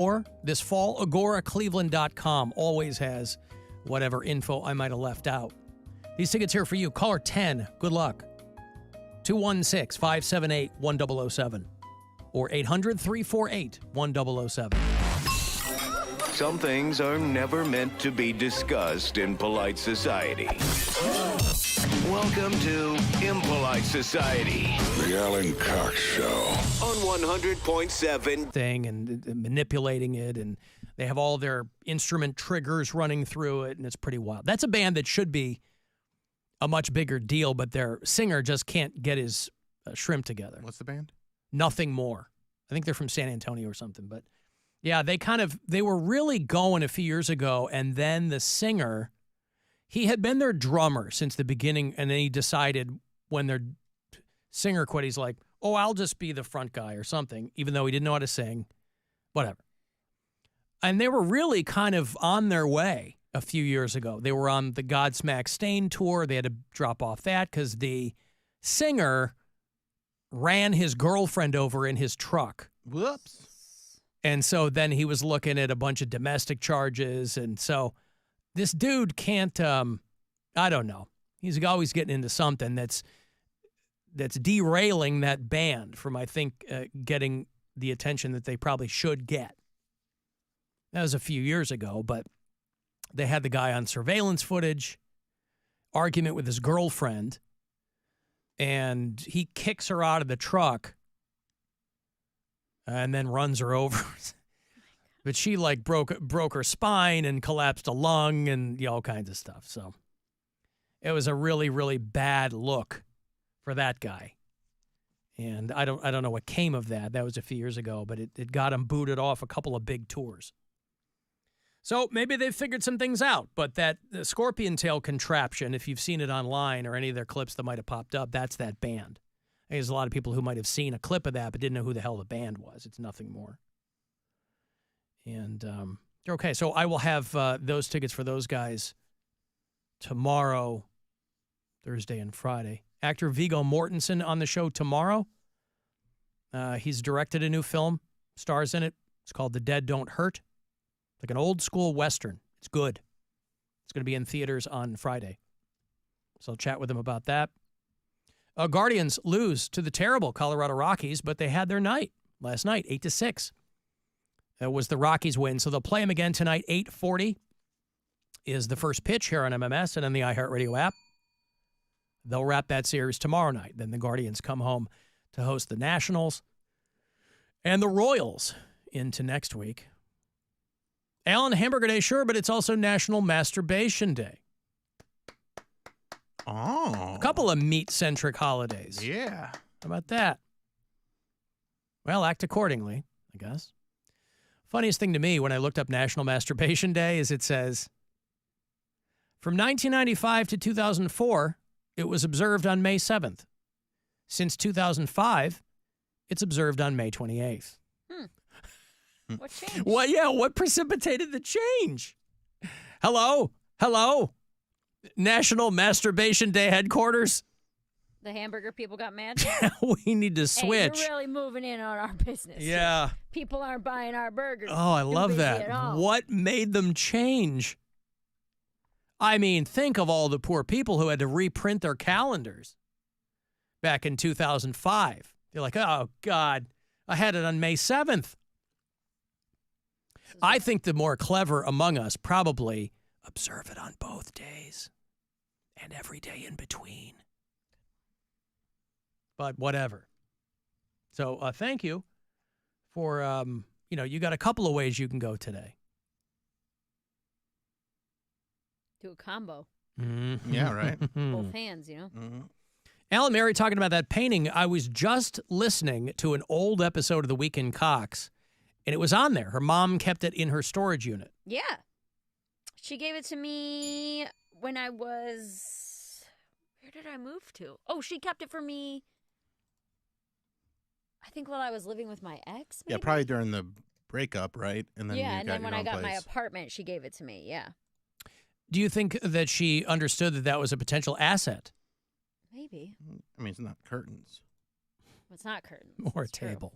Or this fall, AgoraCleveland.com always has whatever info I might have left out. These tickets here for you. Caller 10. Good luck. 216-578-1007 or 800-348-1007. Some things are never meant to be discussed in polite society. Welcome to Impolite Society. The Alan Cox Show. On 100.7. Thing and manipulating it, and they have all their instrument triggers running through it, and it's pretty wild. That's a band that should be a much bigger deal, but their singer just can't get his shrimp together. What's the band? Nothing More. I think they're from San Antonio or something, but yeah, they were really going a few years ago, and then the singer, he had been their drummer since the beginning, and then he decided when their singer quit, he's like, oh, I'll just be the front guy or something, even though he didn't know how to sing, whatever. And they were really kind of on their way a few years ago. They were on the Godsmack Stain tour. They had to drop off that because the singer ran his girlfriend over in his truck. Whoops. And so then he was looking at a bunch of domestic charges. And so this dude can't, I don't know. He's always getting into something that's derailing that band from, I think, getting the attention that they probably should get. That was a few years ago, but they had the guy on surveillance footage, argument with his girlfriend, and he kicks her out of the truck and then runs her over. But she like broke her spine and collapsed a lung and all kinds of stuff. So it was a really, really bad look for that guy. And I don't know what came of that. That was a few years ago, but it got him booted off a couple of big tours. So maybe they've figured some things out, but the scorpion tail contraption, if you've seen it online or any of their clips that might have popped up, that's that band. There's a lot of people who might have seen a clip of that but didn't know who the hell the band was. It's Nothing More. And okay, so I will have those tickets for those guys tomorrow, Thursday and Friday. Actor Viggo Mortensen on the show tomorrow. He's directed a new film, stars in it. It's called The Dead Don't Hurt. Like an old school Western. It's good. It's going to be in theaters on Friday. So I'll chat with him about that. Guardians lose to the terrible Colorado Rockies, but they had their night last night, 8-6. That was the Rockies' win. So they'll play them again tonight, 8:40 is the first pitch here on MMS and on the iHeartRadio app. They'll wrap that series tomorrow night. Then the Guardians come home to host the Nationals and the Royals into next week. Alan, Hamburger Day, sure, but it's also National Masturbation Day. Oh. A couple of meat-centric holidays. Yeah. How about that? Well, act accordingly, I guess. Funniest thing to me when I looked up National Masturbation Day is it says, from 1995 to 2004, it was observed on May 7th. Since 2005, it's observed on May 28th. What changed? Well, yeah, what precipitated the change? Hello? National Masturbation Day headquarters? The hamburger people got mad? We need to switch. Hey, you're really moving in on our business. Yeah. People aren't buying our burgers. Oh, I love that. At all. What made them change? I mean, think of all the poor people who had to reprint their calendars back in 2005. They're like, oh, God, I had it on May 7th. I think the more clever among us probably observe it on both days and every day in between. But whatever. So thank you for, you got a couple of ways you can go today. Do a combo. Mm-hmm. Yeah, right. Both hands, Mm-hmm. Alan, Mary, talking about that painting, I was just listening to an old episode of The Week in Cox, and it was on there. Her mom kept it in her storage unit. Yeah. She gave it to me when I was... Where did I move to? Oh, she kept it for me, I think, while I was living with my ex, maybe? Yeah, probably during the breakup, right? And then yeah, you got when your I own got my place. apartment, she gave it to me, yeah. Do you think that she understood that that was a potential asset? Maybe. I mean, it's not curtains. It's not curtains. Or a It's true. table.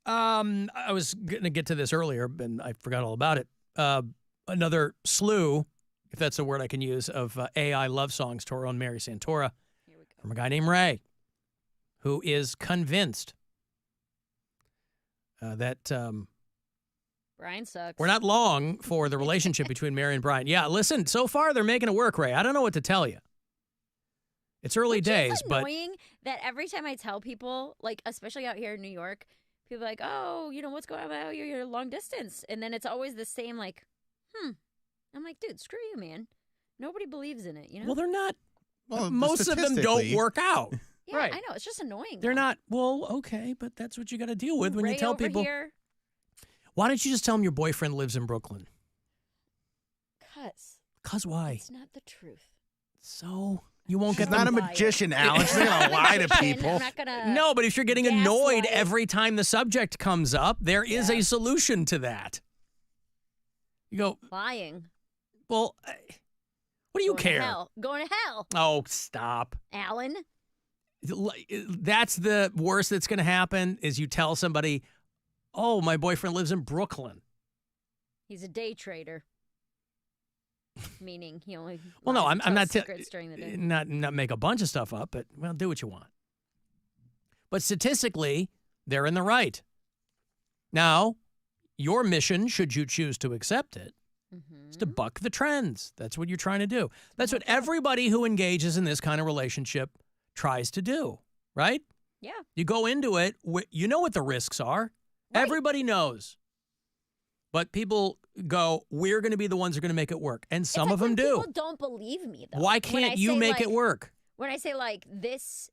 I was going to get to this earlier, and I forgot all about it. Another slew, if that's a word I can use, of AI love songs to our own Mary Santora from a guy named Ray, who is convinced that Brian sucks. we're not long for the relationship between Mary and Brian. Yeah, listen, so far they're making it work, Ray. I don't know what to tell you. It's early Which days, is but annoying that every time I tell people, like especially out here in New York, people are like, "Oh, what's going on out here? You're long distance," and then it's always the same. Like, I'm like, dude, screw you, man. Nobody believes in it. well, they're not. Well, Most of them don't statistically- work out. Yeah, right. I know. It's just annoying. They're though. not. Well, okay, but that's what you got to deal with when Ray you tell over people. Here, Why don't you just tell them your boyfriend lives in Brooklyn? 'Cause why? it's not the truth. So you won't She's get not a them. magician, Alan. She's not going to lie to people. I'm not gonna. No, but if you're getting annoyed gaslight. every time the subject comes up, there is Yeah. a solution to that. You go, Lying. well, what do you Going to care? hell. Going to hell, Oh, stop. Alan. That's the worst that's going to happen is you tell somebody, oh, my boyfriend lives in Brooklyn. He's a day trader. Meaning he only. Well, no, lies and I'm not tells secrets during the day. not make a bunch of stuff up, but well, do what you want. But statistically, they're in the right. Now, your mission, should you choose to accept it, is to buck the trends. That's what you're trying to do. That's what everybody who engages in this kind of relationship tries to do, right? Yeah. You go into it, you know what the risks are. Right. Everybody knows. But people go, we're going to be the ones who are going to make it work. And some It's like of them when do. People don't believe me though. Why When I can't you say, make it like- work? When I say like this,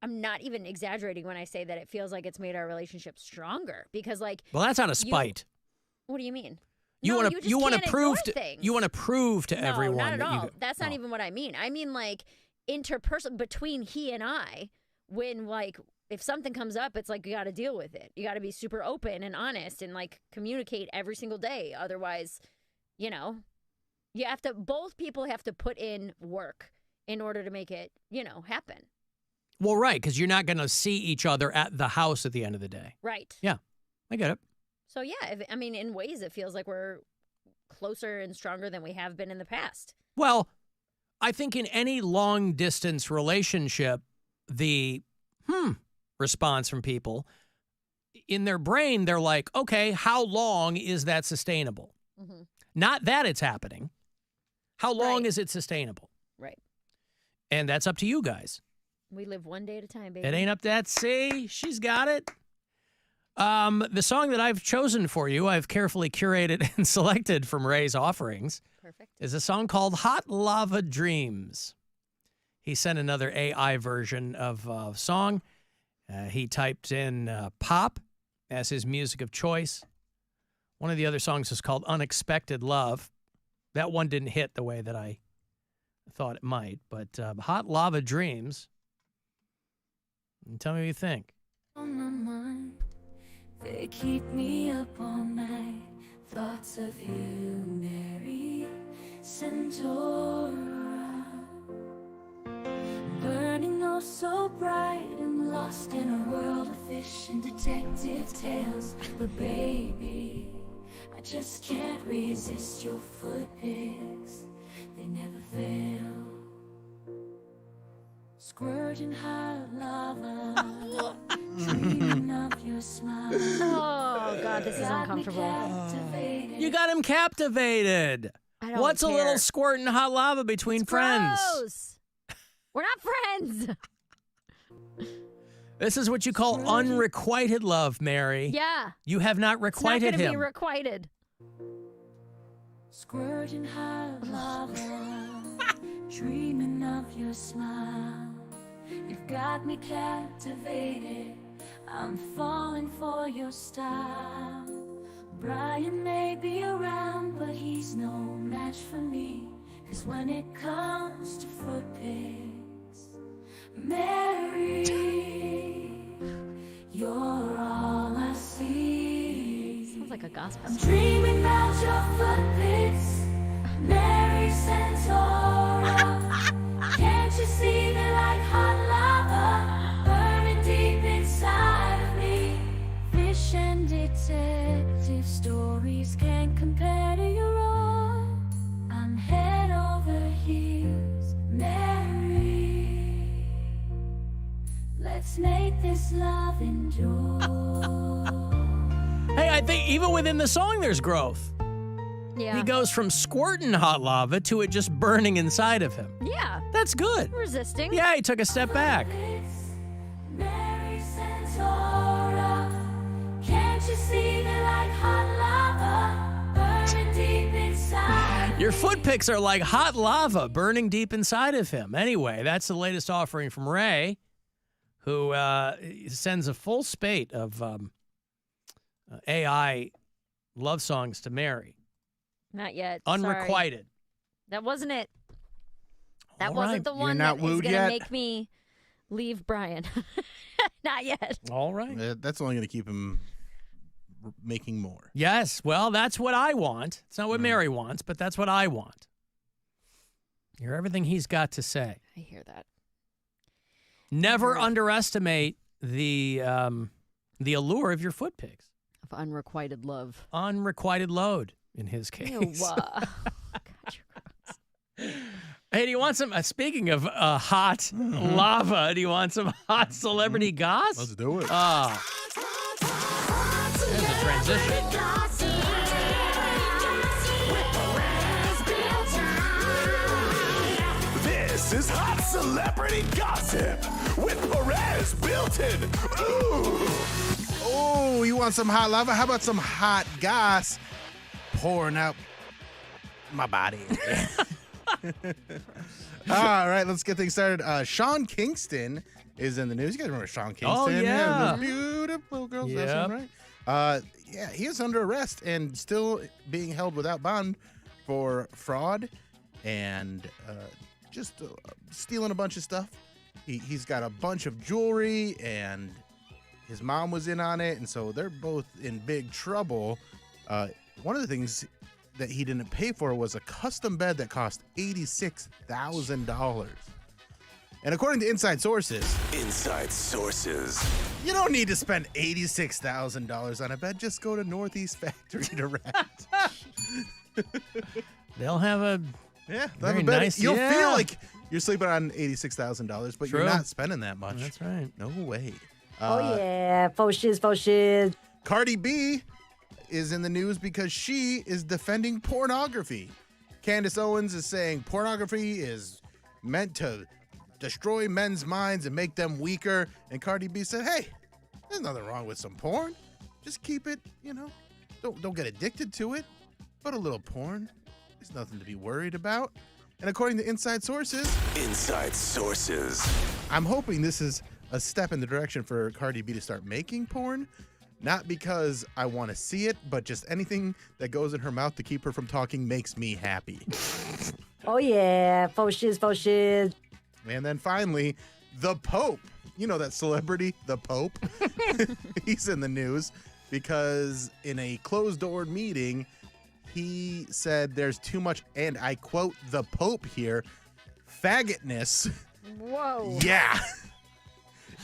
I'm not even exaggerating when I say that it feels like it's made our relationship stronger because like Well, that's out of spite. what do you mean? You No, want you to just you want can't to prove ignore to things. you want to prove to No, everyone not at that all. you That's not oh. even what I mean. I mean like interpersonal between he and I when like if something comes up, it's like you got to deal with it. You got to be super open and honest and like communicate every single day. Otherwise, you have to, both people have to put in work in order to make it, happen. Well, right, because you're not going to see each other at the house at the end of the day. Right. Yeah, I get it. So yeah, in ways it feels like we're closer and stronger than we have been in the past. Well, I think in any long distance relationship, the response from people in their brain, they're like, okay, how long is that sustainable? Mm-hmm. Not that it's happening. How long Right. is it sustainable? Right. And that's up to you guys. We live one day at a time, baby. It ain't up to that. See, she's got it. The song that I've chosen for you, I've carefully curated and selected from Ray's offerings, Perfect. is a song called Hot Lava Dreams. He sent another AI version of a song. He typed in pop as his music of choice. One of the other songs is called Unexpected Love. That one didn't hit the way that I thought it might, but Hot Lava Dreams. And tell me what you think. On my mind, they keep me up all night. Thoughts of you, Mary Santora, burning oh so bright and lost in a world of fish and detective tales. But baby, I just can't resist your foot pics. They never fail. Squirting hot lava, dreaming of your smile. Oh God, this is Got me uncomfortable. captivated. You got him captivated. I don't What's a care. little squirting hot lava between It's friends? gross. We're not friends. This is what you call unrequited love, Mary. Yeah. You have not It's not requited going to him. be requited. Squirting hot lava, dreaming of your smile. You've got me captivated. I'm falling for your style. Brian may be around, but he's no match for me. 'Cause when it comes to foot pics, Mary, you're all I see. Sounds like a gospel I'm song. dreaming about your foot pics, Mary Santora. Can't you see me like hot lava, burning deep inside of me? Fish detective stories can't compare to your own. I'm head over heels, Mary. Let's make this love endure. Hey, I think even within the song, there's growth. Yeah. He goes from squirting hot lava to it just burning inside of him. Yeah. That's good. Resisting. Yeah, he took a step back. Mary Santora, can't you see the like hot lava burning deep inside? Your foot picks are like hot lava burning deep inside of him. Anyway, that's the latest offering from Ray, who sends a full spate of AI love songs to Mary. Not yet. Sorry. Unrequited. That wasn't it. That All wasn't right. the You're one not that is wooed going to yet? make me leave Brian. Not yet. All right. That's only going to keep him making more. Yes, well, that's what I want. It's not what Mary wants, but that's what I want. Hear everything he's got to say. I hear that. Never underestimate the allure of your foot picks. Of unrequited love. Unrequited load in his case. Ew. God, you're gross. Hey, do you want some? Speaking of hot lava, do you want some hot celebrity goss? Let's do it. There's a transition. This is Hot Celebrity Gossip with Perez, Bilton. Ooh. Oh, you want some hot lava? How about some hot gas pouring out my body? All right, let's get things started. Sean Kingston is in the news. You guys remember Sean Kingston? Oh, yeah. Those beautiful girls. That's Yep. him, right? Yeah, he is under arrest and still being held without bond for fraud and just stealing a bunch of stuff. He's got a bunch of jewelry, and his mom was in on it, and so they're both in big trouble. One of the things that he didn't pay for was a custom bed that cost $86,000. And according to inside sources, you don't need to spend $86,000 on a bed. Just go to Northeast Factory Direct. They'll have a Yeah, they'll Very have a bed. nice, You'll yeah. feel like you're sleeping on $86,000, but True. you're not spending that much. That's right. No way. Oh yeah, faux shiz. Cardi B is in the news because she is defending pornography. Candace Owens is saying pornography is meant to destroy men's minds and make them weaker. And Cardi B said, hey, there's nothing wrong with some porn. Just keep it, don't get addicted to it. But a little porn, there's nothing to be worried about. And according to inside sources, I'm hoping this is a step in the direction for Cardi B to start making porn. Not because I want to see it, but just anything that goes in her mouth to keep her from talking makes me happy. Oh yeah, faux shiz. And then finally, the Pope. You know that celebrity, the Pope? He's in the news because in a closed-door meeting, he said there's too much, and I quote the Pope here, faggotness. Whoa. Yeah.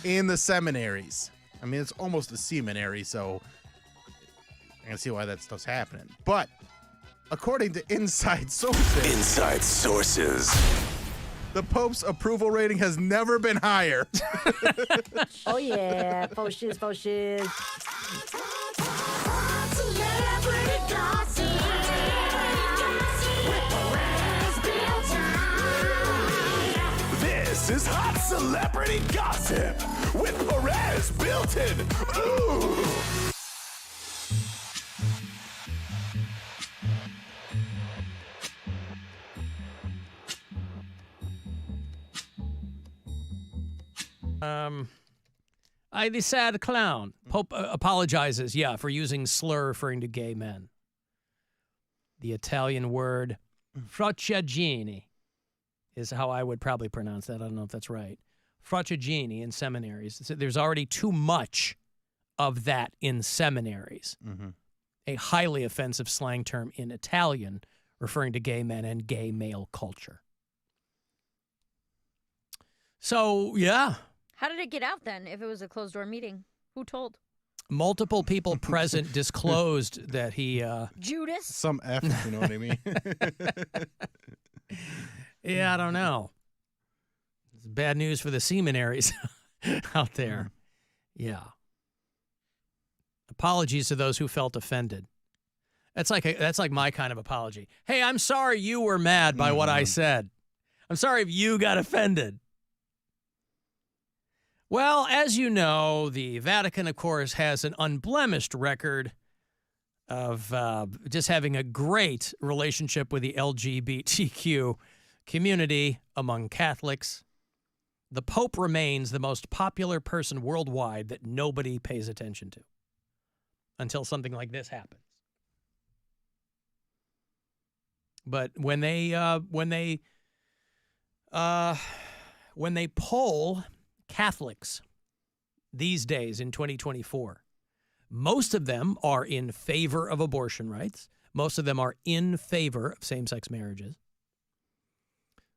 In the seminaries. I mean, it's almost a seminary, so I can see why that stuff's happening. But according to inside sources, the Pope's approval rating has never been higher. Oh yeah, faux shiz. This is Hot Celebrity Gossip with Perez, Bilton. Ooh. The sad clown. Pope apologizes, for using slur referring to gay men. The Italian word frocciagini is how I would probably pronounce that. I don't know if that's right. Frocciagini in seminaries. There's already too much of that in seminaries. Mm-hmm. A highly offensive slang term in Italian referring to gay men and gay male culture. So, yeah. How did it get out then if it was a closed door meeting? Who told? Multiple people present disclosed that he. Judas. Some F, you know what I mean? Yeah, I don't know. It's bad news for the seminaries out there. Yeah. Apologies to those who felt offended. That's like my kind of apology. Hey, I'm sorry you were mad by what I said. I'm sorry if you got offended. Well, as you know, the Vatican, of course, has an unblemished record of just having a great relationship with the LGBTQ community among Catholics. The Pope remains the most popular person worldwide that nobody pays attention to until something like this happens. But when they poll Catholics these days in 2024, most of them are in favor of abortion rights. Most of them are in favor of same-sex marriages.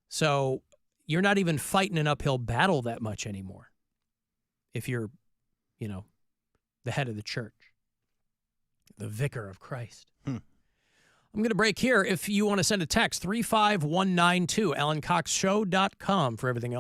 So you're not even fighting an uphill battle that much anymore if you're, the head of the church, the vicar of Christ. I'm going to break here. If you want to send a text, 35192, AlanCoxShow.com for everything else.